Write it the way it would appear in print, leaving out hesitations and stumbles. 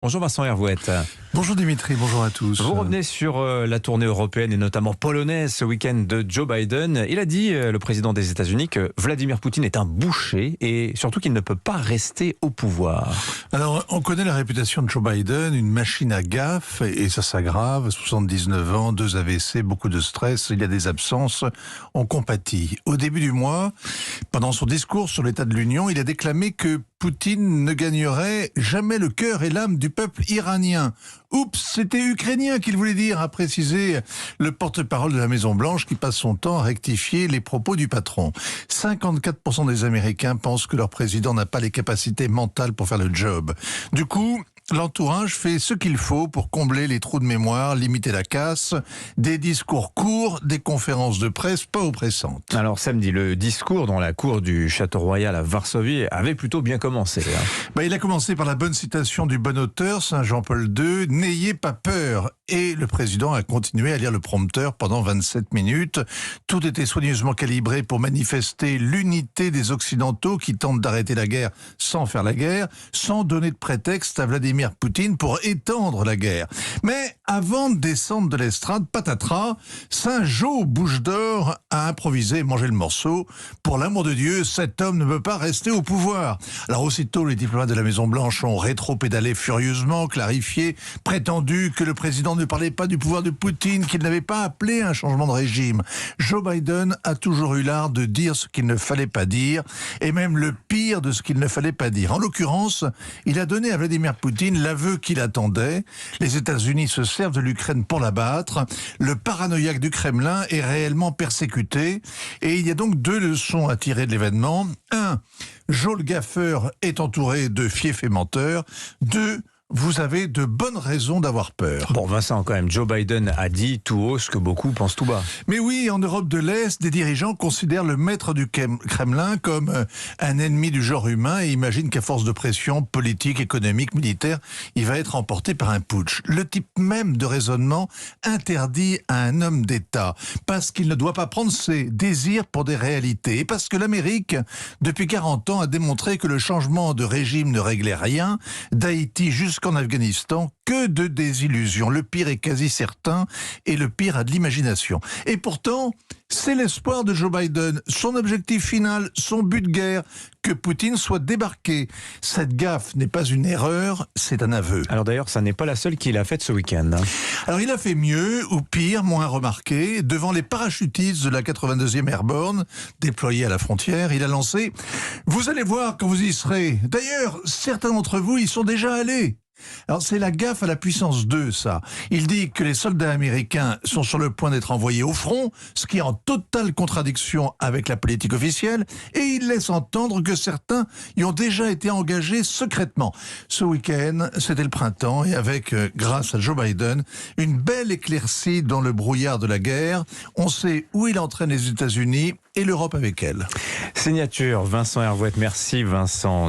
Bonjour Vincent Hervouette. Bonjour Dimitri, bonjour à tous. Vous revenez sur la tournée européenne et notamment polonaise ce week-end de Joe Biden. Il a dit, le président des États-Unis, que Vladimir Poutine est un boucher et surtout qu'il ne peut pas rester au pouvoir. Alors, on connaît la réputation de Joe Biden, une machine à gaffe, et ça s'aggrave. 79 ans, 2 AVC, beaucoup de stress, il y a des absences, on compatit. Au début du mois, pendant son discours sur l'état de l'Union, il a déclamé que Poutine ne gagnerait jamais le cœur et l'âme du peuple iranien. Oups, c'était ukrainien qu'il voulait dire, a précisé le porte-parole de la Maison-Blanche qui passe son temps à rectifier les propos du patron. 54% des Américains pensent que leur président n'a pas les capacités mentales pour faire le job. Du coup, l'entourage fait ce qu'il faut pour combler les trous de mémoire, limiter la casse, des discours courts, des conférences de presse pas oppressantes. Alors samedi, le discours dans la cour du Château Royal à Varsovie avait plutôt bien commencé. Il a commencé par la bonne citation du bon auteur, Saint Jean-Paul II, « N'ayez pas peur ». Et le président a continué à lire le prompteur pendant 27 minutes. Tout était soigneusement calibré pour manifester l'unité des Occidentaux qui tentent d'arrêter la guerre sans faire la guerre, sans donner de prétexte à Vladimir Poutine pour étendre la guerre. Mais avant de descendre de l'estrade, patatras, Saint-Jean Bouche d'Or a improvisé, mangé le morceau. Pour l'amour de Dieu, cet homme ne peut pas rester au pouvoir. Alors aussitôt, les diplomates de la Maison-Blanche ont rétro-pédalé furieusement, clarifié, prétendu que le président ne parlait pas du pouvoir de Poutine, qu'il n'avait pas appelé un changement de régime. Joe Biden a toujours eu l'art de dire ce qu'il ne fallait pas dire, et même le pire de ce qu'il ne fallait pas dire. En l'occurrence, il a donné à Vladimir Poutine l'aveu qu'il attendait. Les États-Unis se servent de l'Ukraine pour la battre. Le paranoïaque du Kremlin est réellement persécuté. Et il y a donc 2 leçons à tirer de l'événement. 1. Joe le gaffeur est entouré de fiefs et menteurs. 2. Vous avez de bonnes raisons d'avoir peur. Bon Vincent, quand même, Joe Biden a dit tout haut ce que beaucoup pensent tout bas. Mais oui, en Europe de l'Est, des dirigeants considèrent le maître du Kremlin comme un ennemi du genre humain et imaginent qu'à force de pression politique, économique, militaire, il va être emporté par un putsch. Le type même de raisonnement interdit à un homme d'État parce qu'il ne doit pas prendre ses désirs pour des réalités et parce que l'Amérique, depuis 40 ans, a démontré que le changement de régime ne réglait rien, d'Haïti jusqu'en Afghanistan, que de désillusions. Le pire est quasi certain et le pire a de l'imagination. Et pourtant, c'est l'espoir de Joe Biden, son objectif final, son but de guerre, que Poutine soit débarqué. Cette gaffe n'est pas une erreur, c'est un aveu. Alors d'ailleurs, ça n'est pas la seule qu'il a faite ce week-end. Alors il a fait mieux, ou pire, moins remarqué. Devant les parachutistes de la 82e Airborne, déployés à la frontière, il a lancé « Vous allez voir quand vous y serez. D'ailleurs, certains d'entre vous y sont déjà allés. » Alors c'est la gaffe à la puissance 2, ça. Il dit que les soldats américains sont sur le point d'être envoyés au front, ce qui est en totale contradiction avec la politique officielle, et il laisse entendre que certains y ont déjà été engagés secrètement. Ce week-end, c'était le printemps, et avec, grâce à Joe Biden, une belle éclaircie dans le brouillard de la guerre. On sait où il entraîne les États-Unis et l'Europe avec elle. Signature Vincent Hervouette. Merci Vincent.